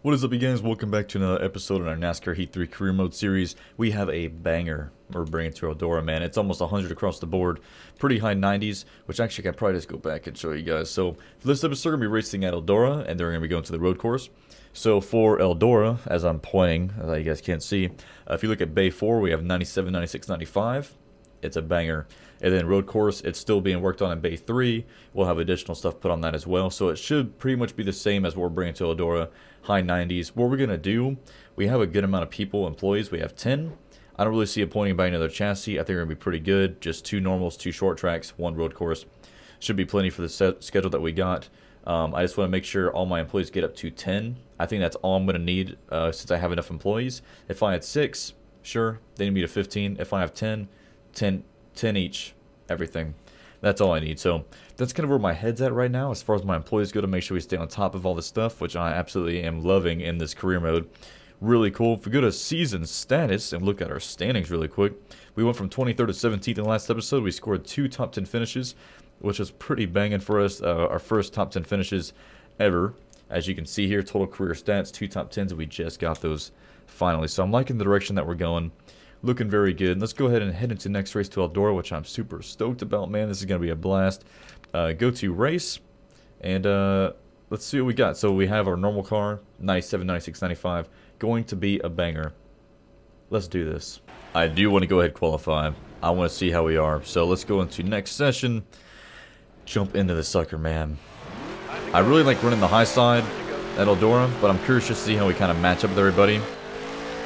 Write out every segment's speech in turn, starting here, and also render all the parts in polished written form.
What is up, you guys? Welcome back to another episode in our NASCAR Heat 3 Career Mode series. We have a banger we're bringing to Eldora, man. It's almost 100 across the board. Pretty high 90s, which actually I could probably just go back and show you guys. So, for this episode, we're going to be racing at Eldora, and then we're going to be going to the road course. So, for Eldora, as I'm pointing, as you guys can't see, if you look at Bay 4, we have 97, 96, 95. It's a banger. And then road course, it's still being worked on in Bay 3. We'll have additional stuff put on that as well. So it should pretty much be the same as what we're bringing to Eldora, high 90s. What we're going to do, we have a good amount of people, employees. We have 10. I don't really see a point in buying another chassis. I think we're going to be pretty good. Just 2 normals, 2 short tracks, 1 road course. Should be plenty for the schedule that we got. I just want to make sure all my employees get up to 10. I think that's all I'm going to need since I have enough employees. If I had 6, sure, they need me to 15. If I have 10 each, everything. That's all I need. So that's kind of where my head's at right now as far as my employees go, to make sure we stay on top of all this stuff, which I absolutely am loving in this career mode. Really cool. If we go to season status and look at our standings really quick, we went from 23rd to 17th in the last episode. We scored 2 top 10 finishes, which is pretty banging for us. Our first top 10 finishes ever. As you can see here, total career stats, 2 top 10s, and we just got those finally. So I'm liking the direction that we're going. Looking very good. Let's go ahead and head into the next race to Eldora, which I'm super stoked about, man. This is going to be a blast. Go to race, and let's see what we got. So we have our normal car, 97, 96, 95. Going to be a banger. Let's do this. I do want to go ahead and qualify. I want to see how we are. So let's go into next session. Jump into the sucker, man. I really like running the high side at Eldora, but I'm curious just to see how we kind of match up with everybody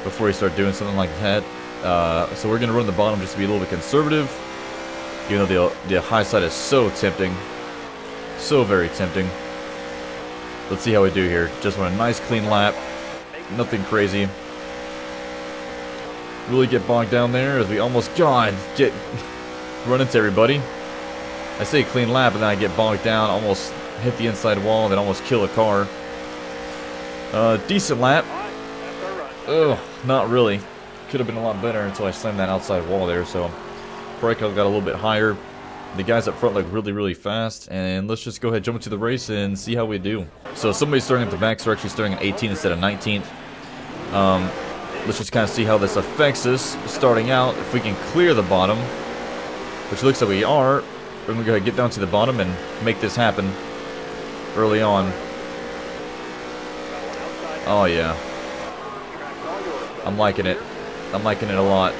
before we start doing something like that. So we're going to run the bottom just to be a little bit conservative, even though the high side is so tempting. So very tempting. Let's see how we do here. Just want a nice clean lap. Nothing crazy. Really get bogged down there as we almost, run into everybody. I say clean lap and then I get bogged down, almost hit the inside wall, and then almost kill a car. Decent lap. Ugh, not really. Could have been a lot better until I slammed that outside wall there, so probably could have got a little bit higher. The guys up front look really, really fast, and let's just go ahead and jump into the race and see how we do. So somebody's starting at the back, so we're actually starting at 18th instead of 19th. Let's just kind of see how this affects us starting out. If we can clear the bottom, which looks like we are, we're going to go ahead and get down to the bottom and make this happen early on. Oh yeah. I'm liking it. I'm liking it a lot.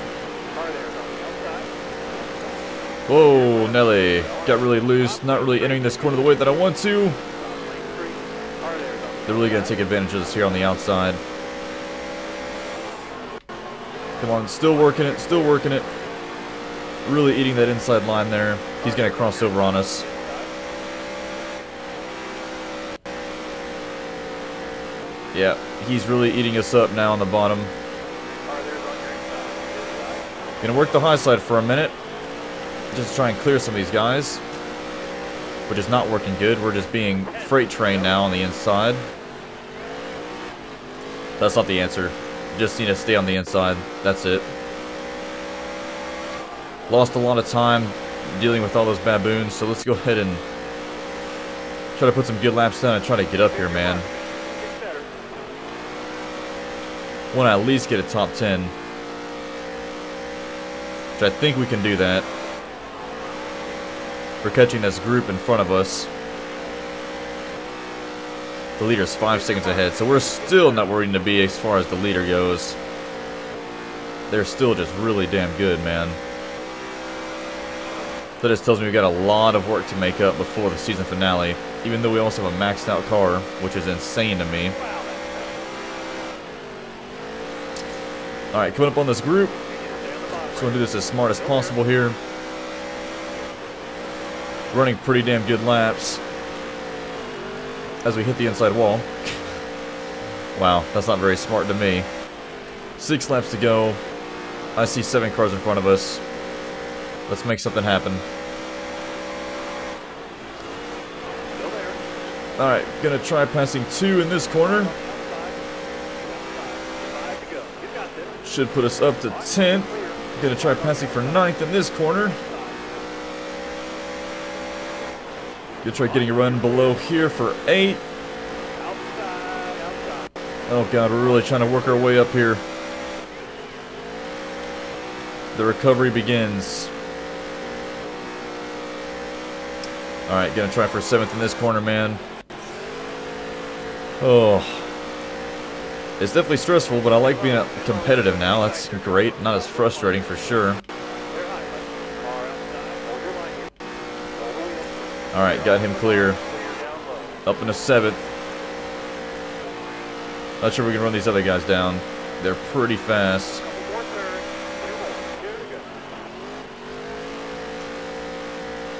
Whoa, Nelly. Got really loose. Not really entering this corner the way that I want to. They're really going to take advantage of this here on the outside. Come on, still working it. Still working it. Really eating that inside line there. He's going to cross over on us. Yeah, he's really eating us up now on the bottom. Gonna work the high side for a minute. Just try and clear some of these guys. Which is not working good. We're just being freight trained now on the inside. That's not the answer. Just need to stay on the inside. That's it. Lost a lot of time dealing with all those baboons. So let's go ahead and try to put some good laps down and try to get up here, man. Want to at least get a top 10. Which I think we can do that. We're catching this group in front of us. The leader's 5 seconds ahead, so we're still not where we need to be as far as the leader goes. They're still just really damn good, man. That just tells me we've got a lot of work to make up before the season finale, even though we also have a maxed out car, which is insane to me. Alright, coming up on this group. So we'll do this as smart as possible here. Running pretty damn good laps as we hit the inside wall. Wow, that's not very smart to me. 6 laps to go. I see 7 cars in front of us. Let's make something happen. Alright, gonna try passing 2 in this corner. Should put us up to 10th. Gonna try passing for 9th in this corner. Gonna try getting a run below here for 8th. Oh god, we're really trying to work our way up here. The recovery begins. Alright, gonna try for 7th in this corner, man. Oh. It's definitely stressful, but I like being competitive now. That's great. Not as frustrating for sure. Alright, got him clear. Up into 7th. Not sure we can run these other guys down. They're pretty fast.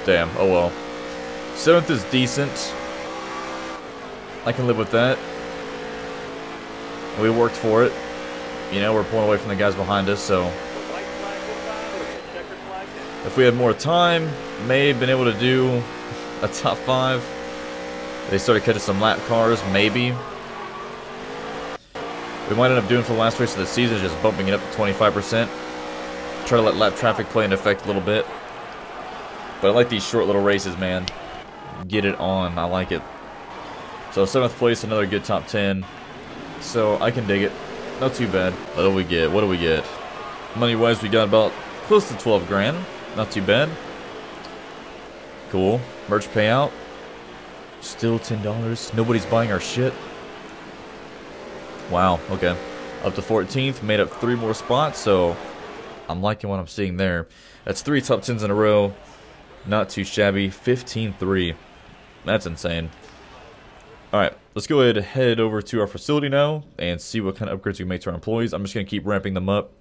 Damn, oh well. 7th is decent. I can live with that. We worked for it. You know, we're pulling away from the guys behind us, so if we had more time, may have been able to do a top 5. They started catching some lap cars, maybe. We might end up doing for the last race of the season, just bumping it up to 25%. Try to let lap traffic play into effect a little bit. But I like these short little races, man. Get it on. I like it. So 7th place, another good top 10. So I can dig it. Not too bad. What do we get? What do we get? Money-wise, we got about close to 12 grand. Not too bad. Cool. Merch payout. Still $10. Nobody's buying our shit. Wow. Okay. Up to 14th. Made up 3 more spots. So I'm liking what I'm seeing there. That's 3 top 10s in a row. Not too shabby. 15-3. That's insane. Alright, let's go ahead and head over to our facility now and see what kind of upgrades we can make to our employees. I'm just going to keep ramping them up,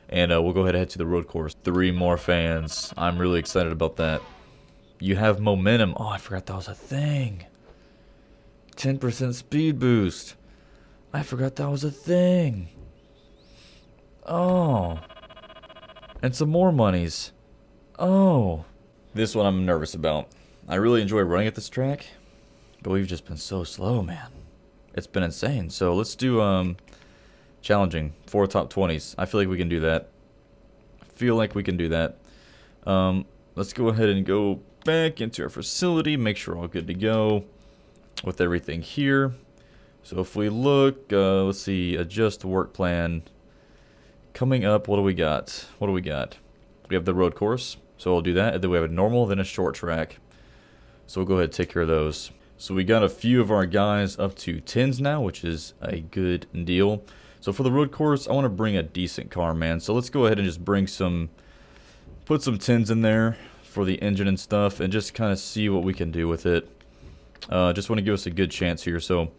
and we'll go ahead and head to the road course. 3 more fans. I'm really excited about that. You have momentum. Oh, I forgot that was a thing. 10% speed boost. I forgot that was a thing. Oh. And some more monies. Oh. This one I'm nervous about. I really enjoy running at this track. But we've just been so slow, man. It's been insane. So let's do challenging. 4 top 20s. I feel like we can do that. Let's go ahead and go back into our facility. Make sure we're all good to go with everything here. So if we look, let's see, adjust work plan. Coming up, what do we got? We have the road course. So we'll do that. And then we have a normal, then a short track. So we'll go ahead and take care of those. So we got a few of our guys up to 10s now, which is a good deal. So for the road course, I want to bring a decent car, man. So let's go ahead and just bring put some 10s in there for the engine and stuff, and just kind of see what we can do with it. Just want to give us a good chance here. So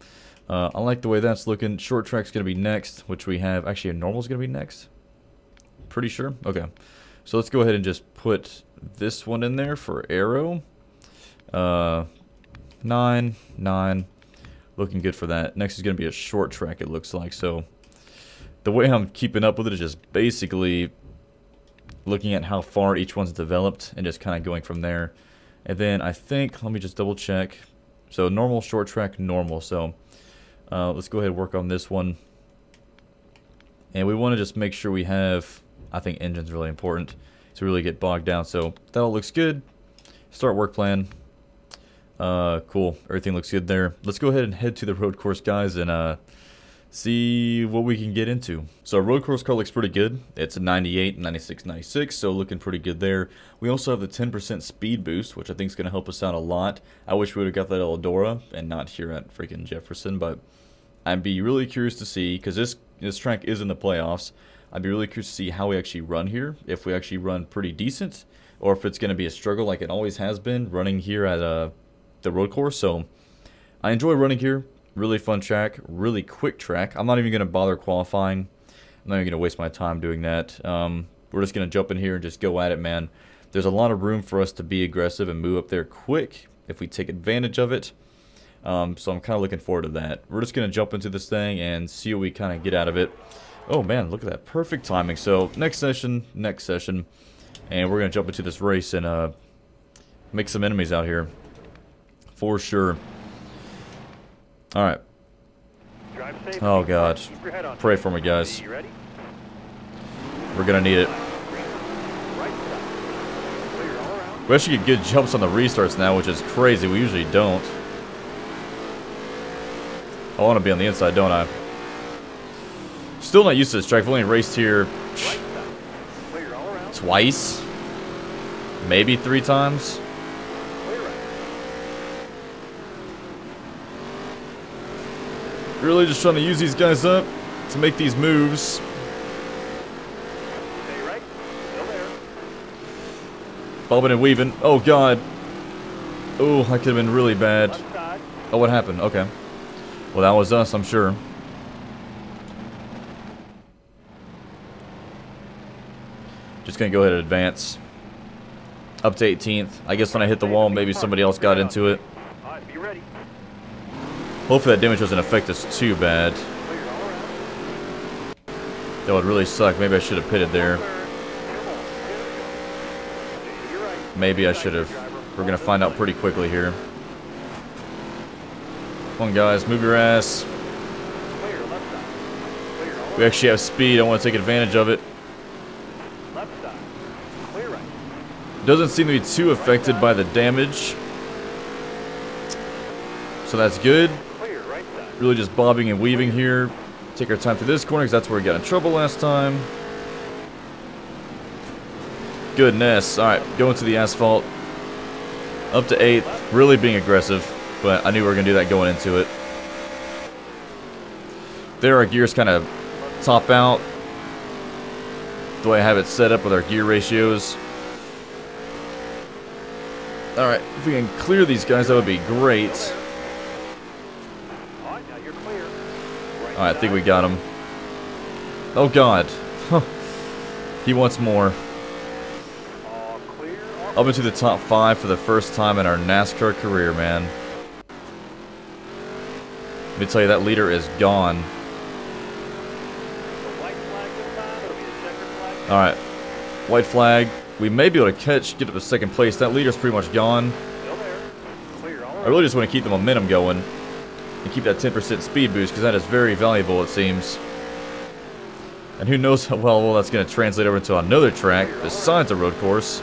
I like the way that's looking. Short track's going to be next, which we have. Actually, a normal's going to be next. Pretty sure. Okay. So let's go ahead and just put this one in there for aero. 9, looking good for that. Next is going to be a short track, it looks like. So the way I'm keeping up with it is just basically looking at how far each one's developed and just kind of going from there. And then I think, let me just double check. So normal, short track, normal. So let's go ahead and work on this one. And we want to just make sure we have, I think engine's really important to really get bogged down. So that all looks good. Start work plan. Cool. Everything looks good there. Let's go ahead and head to the road course, guys, and see what we can get into. So our road course car looks pretty good. It's a 98, 96, 96, so looking pretty good there. We also have the 10% speed boost, which I think is going to help us out a lot. I wish we would have got that at Eldora and not here at freaking Jefferson, but I'd be really curious to see, because this track is in the playoffs. I'd be really curious to see how we actually run here, if we actually run pretty decent, or if it's going to be a struggle like it always has been running here at the road course. So I enjoy running here. Really fun track, really quick track. I'm not even going to bother qualifying. I'm not even going to waste my time doing that. We're just going to jump in here and just go at it, man. There's a lot of room for us to be aggressive and move up there quick if we take advantage of it. So I'm kind of looking forward to that. We're just going to jump into this thing and see what we kind of get out of it. Oh man, look at that. Perfect timing. So next session, and we're going to jump into this race and make some enemies out here. For sure. Alright. Oh god. Pray for me, guys. We're gonna need it. We actually get good jumps on the restarts now, which is crazy. We usually don't. I want to be on the inside, don't I? Still not used to this track. I've only raced here twice, maybe 3 times. Really just trying to use these guys up to make these moves. Bobbing and weaving. Oh god. Oh, that could have been really bad. Oh, what happened? Okay. Well, that was us, I'm sure. Just gonna go ahead and advance. Up to 18th. I guess when I hit the wall, maybe somebody else got into it. Hopefully that damage doesn't affect us too bad. That would really suck. Maybe I should have pitted there. Maybe I should have. We're gonna find out pretty quickly here. Come on, guys, move your ass. We actually have speed. I want to take advantage of it. Doesn't seem to be too affected by the damage, so that's good. Really just bobbing and weaving here. Take our time through this corner because that's where we got in trouble last time. Goodness. Alright, going to the asphalt. Up to 8th. Really being aggressive, but I knew we were going to do that going into it. There our gears kind of top out. The way I have it set up with our gear ratios. Alright, if we can clear these guys, that would be great. Alright, I think we got him. Oh god. He wants more. Up into the top 5 for the first time in our NASCAR career, man. Let me tell you, that leader is gone. Alright. White flag. We may be able to get up to 2nd place. That leader's pretty much gone. I really just want to keep the momentum going and keep that 10% speed boost because that is very valuable, it seems. And who knows how well that's going to translate over into another track besides a road course.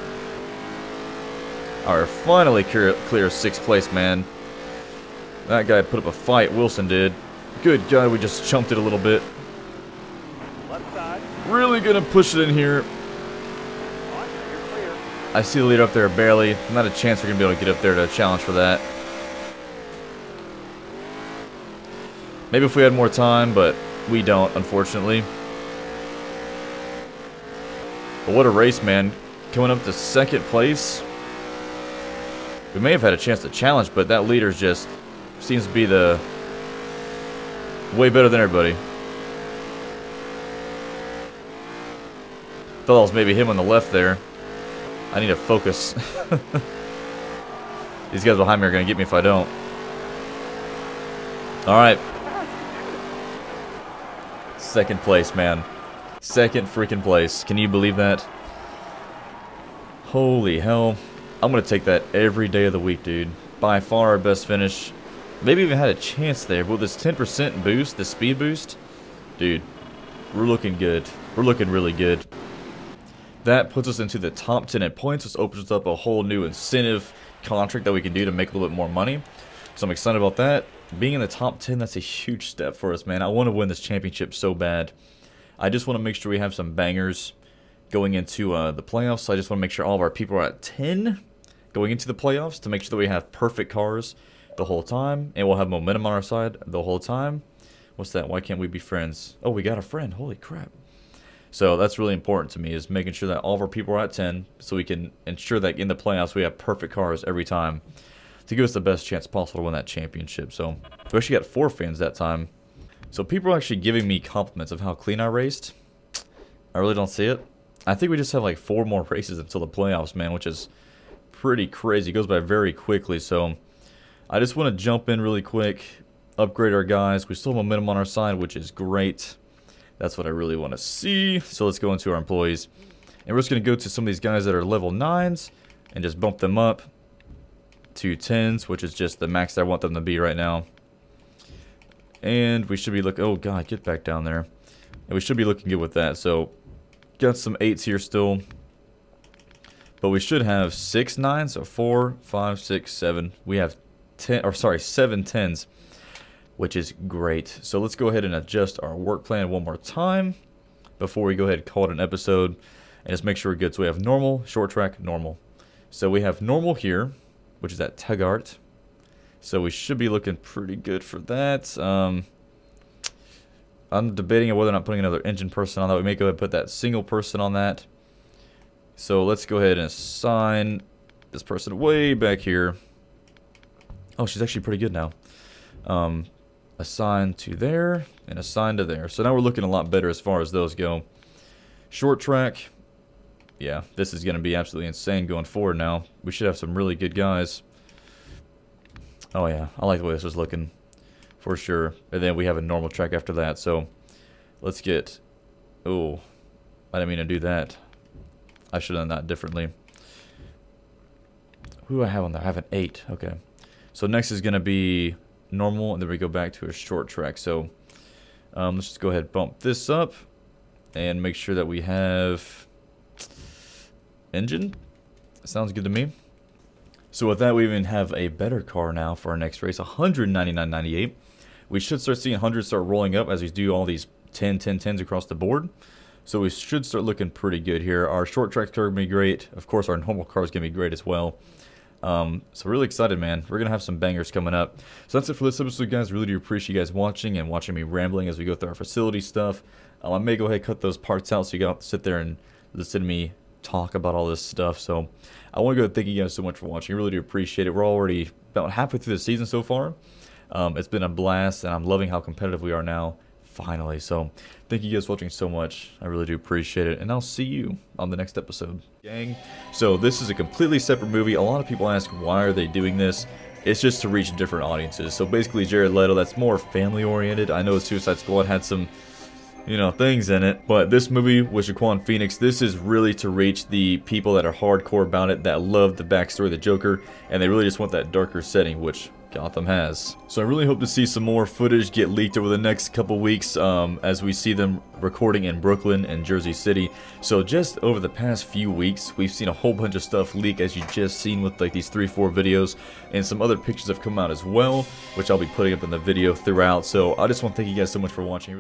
Alright, finally clear 6th place, man. That guy put up a fight, Wilson did. Good God, we just chumped it a little bit. Really gonna push it in here. I see the leader up there barely. Not a chance we're gonna be able to get up there to challenge for that. Maybe if we had more time, but we don't, unfortunately. But what a race, man. Coming up to 2nd place. We may have had a chance to challenge, but that leader just seems to be the way better than everybody. Thought it was maybe him on the left there. I need to focus. These guys behind me are going to get me if I don't. Alright. 2nd place, man. 2nd freaking place. Can you believe that? Holy hell. I'm going to take that every day of the week, dude. By far our best finish. Maybe even had a chance there. But with this 10% boost, the speed boost, dude, we're looking good. We're looking really good. That puts us into the top 10 in points. This opens up a whole new incentive contract that we can do to make a little bit more money. So I'm excited about that. Being in the top 10, that's a huge step for us, man. I want to win this championship so bad. I just want to make sure we have some bangers going into the playoffs. So I just want to make sure all of our people are at 10 going into the playoffs to make sure that we have perfect cars the whole time. And we'll have momentum on our side the whole time. What's that? Why can't we be friends? Oh, we got a friend. Holy crap. So that's really important to me, is making sure that all of our people are at 10 so we can ensure that in the playoffs we have perfect cars every time to give us the best chance possible to win that championship. So we actually got 4 fans that time. So people are actually giving me compliments of how clean I raced. I really don't see it. I think we just have like 4 more races until the playoffs, man, which is pretty crazy. It goes by very quickly. So I just want to jump in really quick, upgrade our guys. We still have momentum on our side, which is great. That's what I really want to see. So let's go into our employees. And we're just going to go to some of these guys that are level 9s and just bump them up to 10s, which is just the max that I want them to be right now. And we should be looking... Oh, God, get back down there. And we should be looking good with that. So, got some 8s here still. But we should have 6 9s. So, 4, 5, 6, 7. We have 10... Or, sorry, 7 10s. which is great. So let's go ahead and adjust our work plan one more time before we go ahead and call it an episode, and just make sure we're good. So we have normal, short track, normal. So we have normal here, which is at tug art. So we should be looking pretty good for that. I'm debating on whether or not putting another engine person on that. We may go ahead and put that single person on that. So let's go ahead and assign this person way back here. Oh, she's actually pretty good now. Assign to there and assign to there. So now we're looking a lot better as far as those go. Short track. Yeah, this is going to be absolutely insane going forward now. We should have some really good guys. Oh yeah, I like the way this is looking for sure. And then we have a normal track after that. So let's get... Oh, I didn't mean to do that. I should have done that differently. Who do I have on there? I have an 8. Okay. So next is going to be normal, and then we go back to a short track. So let's just go ahead and bump this up and make sure that we have engine. Sounds good to me. So with that, we even have a better car now for our next race, 199.98. We should start seeing 100 start rolling up as we do all these 10, 10, 10s across the board. So we should start looking pretty good here. Our short track car is going to be great. Of course, our normal car is going to be great as well. So really excited, man. We're going to have some bangers coming up. So that's it for this episode, guys. Really do appreciate you guys watching and watching me rambling as we go through our facility stuff. I may go ahead and cut those parts out so you got to sit there and listen to me talk about all this stuff. So I want to go thank you guys so much for watching. I really do appreciate it. We're already about halfway through the season so far. It's been a blast, and I'm loving how competitive we are now. Finally. So thank you guys for watching so much. I really do appreciate it, and I'll see you on the next episode, gang. So this is a completely separate movie. A lot of people ask, why are they doing this? It's just to reach different audiences. So basically Jared Leto, that's more family oriented. I know Suicide Squad had some, you know, things in it, but this movie with Joaquin Phoenix, this is really to reach the people that are hardcore about it, that love the backstory of the Joker, and they really just want that darker setting, which Gotham has. So I really hope to see some more footage get leaked over the next couple weeks as we see them recording in Brooklyn and Jersey City. So just over the past few weeks, we've seen a whole bunch of stuff leak, as you just seen with like these 3-4 videos, and some other pictures have come out as well, which I'll be putting up in the video throughout. So I just want to thank you guys so much for watching.